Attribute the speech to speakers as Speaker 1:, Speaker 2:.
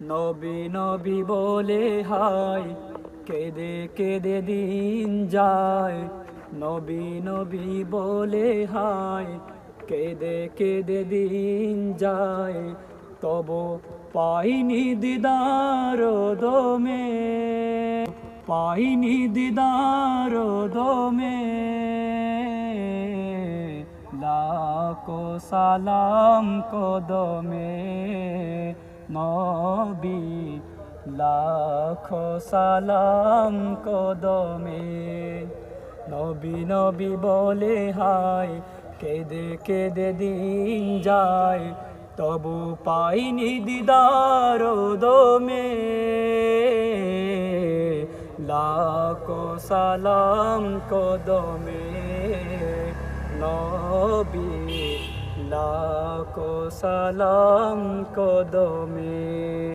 Speaker 1: নবী নবী বলে হায় কেঁদে কেঁদে দিন যায়। নবী নবী বলে হায় কেঁদে কেঁদে দিন যায়। তব পাইনি দিদার দমে, পাইনি দিদার দমে। লাখো সালাম কদমে নবী, লাখো সালাম কদমে। নবী নবী বলে হায় কেঁদে কেঁদে দিন যায়। তবু পাইনি দিদার দমে। লাখো সালাম কদমে নবী, লাখো সালাম কদমে।